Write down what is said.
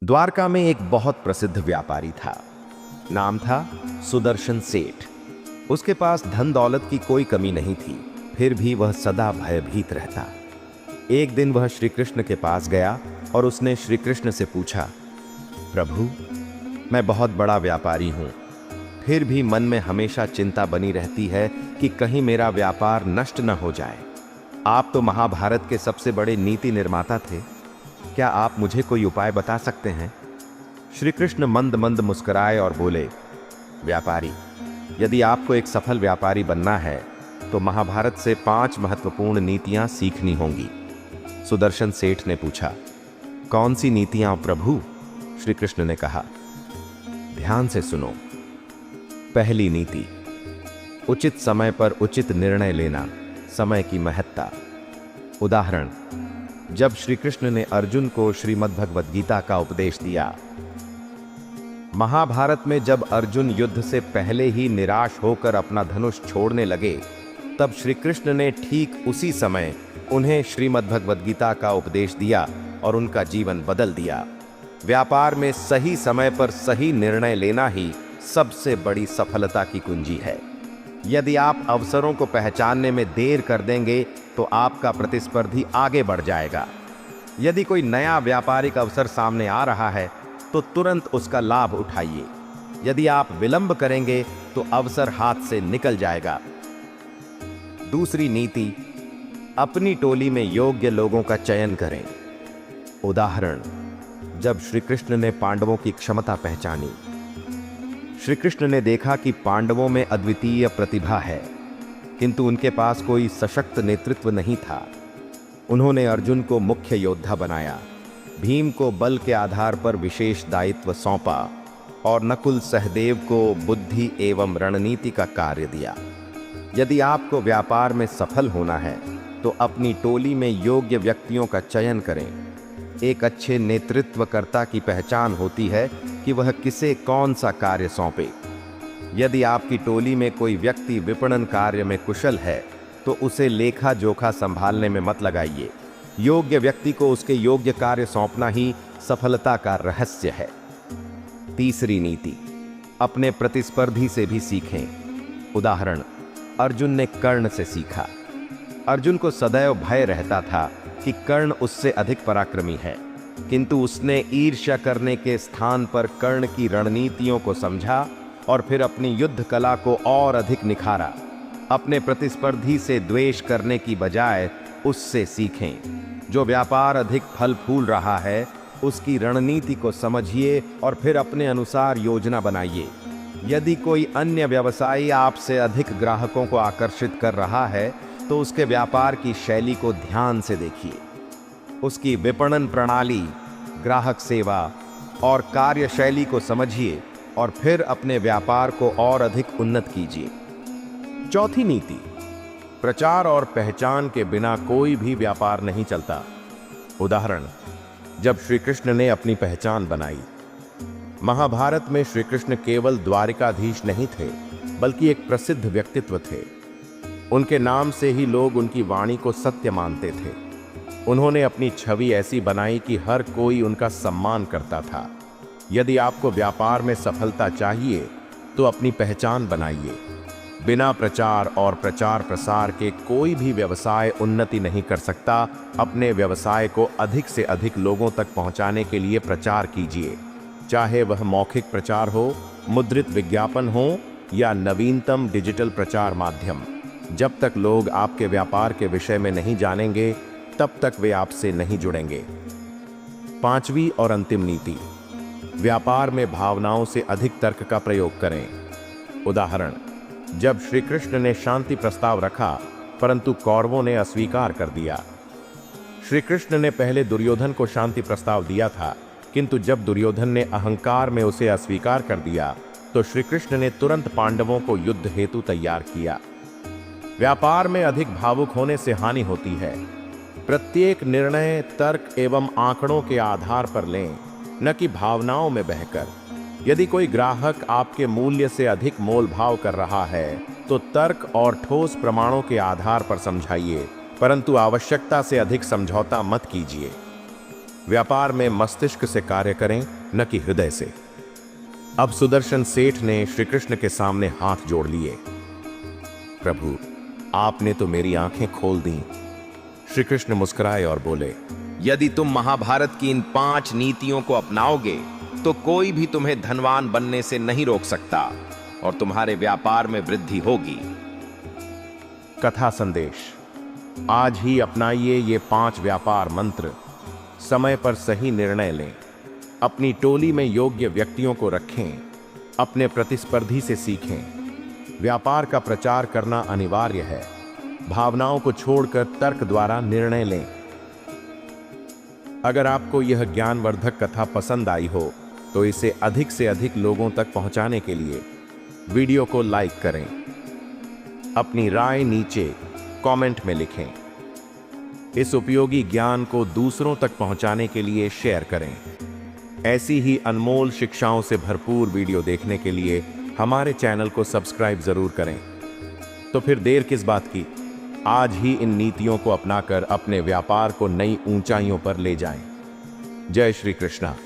द्वारका में एक बहुत प्रसिद्ध व्यापारी था। नाम था सुदर्शन सेठ। उसके पास धन दौलत की कोई कमी नहीं थी, फिर भी वह सदा भयभीत रहता। एक दिन वह श्री कृष्ण के पास गया और उसने श्री कृष्ण से पूछा, प्रभु, मैं बहुत बड़ा व्यापारी हूं, फिर भी मन में हमेशा चिंता बनी रहती है कि कहीं मेरा व्यापार नष्ट न हो जाए। आप तो महाभारत के सबसे बड़े नीति निर्माता थे, क्या आप मुझे कोई उपाय बता सकते हैं? श्री कृष्ण मंद मंद मुस्कुराए और बोले, व्यापारी, यदि आपको एक सफल व्यापारी बनना है तो महाभारत से 5 महत्वपूर्ण नीतियां सीखनी होंगी। सुदर्शन सेठ ने पूछा, कौन सी नीतियां प्रभु? श्री कृष्ण ने कहा, ध्यान से सुनो। पहली नीति, उचित समय पर उचित निर्णय लेना, समय की महत्ता। उदाहरण, जब श्री कृष्ण ने अर्जुन को श्रीमद् भगवद गीता का उपदेश दिया। महाभारत में जब अर्जुन युद्ध से पहले ही निराश होकर अपना धनुष छोड़ने लगे, तब श्री कृष्ण ने ठीक उसी समय उन्हें श्रीमद् भगवद गीता का उपदेश दिया और उनका जीवन बदल दिया। व्यापार में सही समय पर सही निर्णय लेना ही सबसे बड़ी सफलता की कुंजी है। यदि आप अवसरों को पहचानने में देर कर देंगे तो आपका प्रतिस्पर्धी आगे बढ़ जाएगा। यदि कोई नया व्यापारिक अवसर सामने आ रहा है तो तुरंत उसका लाभ उठाइए। यदि आप विलंब करेंगे तो अवसर हाथ से निकल जाएगा। दूसरी नीति, अपनी टोली में योग्य लोगों का चयन करें। उदाहरण, जब श्री कृष्ण ने पांडवों की क्षमता पहचानी, श्री कृष्ण ने देखा कि पांडवों में अद्वितीय प्रतिभा है, किंतु उनके पास कोई सशक्त नेतृत्व नहीं था। उन्होंने अर्जुन को मुख्य योद्धा बनाया, भीम को बल के आधार पर विशेष दायित्व सौंपा और नकुल सहदेव को बुद्धि एवं रणनीति का कार्य दिया। यदि आपको व्यापार में सफल होना है तो अपनी टोली में योग्य व्यक्तियों का चयन करें। एक अच्छे नेतृत्वकर्ता की पहचान होती है कि वह किसे कौन सा कार्य सौंपे। यदि आपकी टोली में कोई व्यक्ति विपणन कार्य में कुशल है तो उसे लेखा जोखा संभालने में मत लगाइए। योग्य व्यक्ति को उसके योग्य कार्य सौंपना ही सफलता का रहस्य है। तीसरी नीति, अपने प्रतिस्पर्धी से भी सीखें। उदाहरण, अर्जुन ने कर्ण से सीखा। अर्जुन को सदैव भय रहता था कि कर्ण उससे अधिक पराक्रमी है, किंतु उसने ईर्ष्या करने के स्थान पर कर्ण की रणनीतियों को समझा और फिर अपनी युद्ध कला को और अधिक निखारा। अपने प्रतिस्पर्धी से द्वेष करने की बजाय उससे सीखें। जो व्यापार अधिक फल फूल रहा है उसकी रणनीति को समझिए और फिर अपने अनुसार योजना बनाइए। यदि कोई अन्य व्यवसायी आपसे अधिक ग्राहकों को आकर्षित कर रहा है तो उसके व्यापार की शैली को ध्यान से देखिए। उसकी विपणन प्रणाली, ग्राहक सेवा और कार्यशैली को समझिए और फिर अपने व्यापार को और अधिक उन्नत कीजिए। चौथी नीति, प्रचार और पहचान के बिना कोई भी व्यापार नहीं चलता। उदाहरण, जब श्री कृष्ण ने अपनी पहचान बनाई। महाभारत में श्री कृष्ण केवल द्वारिकाधीश नहीं थे, बल्कि एक प्रसिद्ध व्यक्तित्व थे। उनके नाम से ही लोग उनकी वाणी को सत्य मानते थे। उन्होंने अपनी छवि ऐसी बनाई कि हर कोई उनका सम्मान करता था। यदि आपको व्यापार में सफलता चाहिए तो अपनी पहचान बनाइए। बिना प्रचार और प्रचार प्रसार के कोई भी व्यवसाय उन्नति नहीं कर सकता। अपने व्यवसाय को अधिक से अधिक लोगों तक पहुंचाने के लिए प्रचार कीजिए, चाहे वह मौखिक प्रचार हो, मुद्रित विज्ञापन हो या नवीनतम डिजिटल प्रचार माध्यम। जब तक लोग आपके व्यापार के विषय में नहीं जानेंगे तब तक वे आपसे नहीं जुड़ेंगे। पांचवी और अंतिम नीति, व्यापार में भावनाओं से अधिक तर्क का प्रयोग करें। उदाहरण, जब श्री कृष्ण ने शांति प्रस्ताव रखा परंतु कौरवों ने अस्वीकार कर दिया। श्री कृष्ण ने पहले दुर्योधन को शांति प्रस्ताव दिया था, किंतु जब दुर्योधन ने अहंकार में उसे अस्वीकार कर दिया तो श्री कृष्ण ने तुरंत पांडवों को युद्ध हेतु तैयार किया। व्यापार में अधिक भावुक होने से हानि होती है। प्रत्येक निर्णय तर्क एवं आंकड़ों के आधार पर लें, न कि भावनाओं में बहकर। यदि कोई ग्राहक आपके मूल्य से अधिक मोल भाव कर रहा है तो तर्क और ठोस प्रमाणों के आधार पर समझाइए, परंतु आवश्यकता से अधिक समझौता मत कीजिए। व्यापार में मस्तिष्क से कार्य करें, न कि हृदय से। अब सुदर्शन सेठ ने श्री कृष्ण के सामने हाथ जोड़ लिए। प्रभु, आपने तो मेरी आंखें खोल दी। श्री कृष्ण मुस्कुराए और बोले, यदि तुम महाभारत की इन 5 नीतियों को अपनाओगे तो कोई भी तुम्हें धनवान बनने से नहीं रोक सकता और तुम्हारे व्यापार में वृद्धि होगी। कथा संदेश, आज ही अपनाइए ये 5 व्यापार मंत्र। समय पर सही निर्णय लें, अपनी टोली में योग्य व्यक्तियों को रखें, अपने प्रतिस्पर्धी से सीखें। व्यापार का प्रचार करना अनिवार्य है। भावनाओं को छोड़कर तर्क द्वारा निर्णय लें। अगर आपको यह ज्ञानवर्धक कथा पसंद आई हो तो इसे अधिक से अधिक लोगों तक पहुंचाने के लिए वीडियो को लाइक करें। अपनी राय नीचे कमेंट में लिखें। इस उपयोगी ज्ञान को दूसरों तक पहुंचाने के लिए शेयर करें। ऐसी ही अनमोल शिक्षाओं से भरपूर वीडियो देखने के लिए हमारे चैनल को सब्सक्राइब जरूर करें। तो फिर देर किस बात की, आज ही इन नीतियों को अपनाकर अपने व्यापार को नई ऊंचाइयों पर ले जाएं। जय श्री कृष्णा।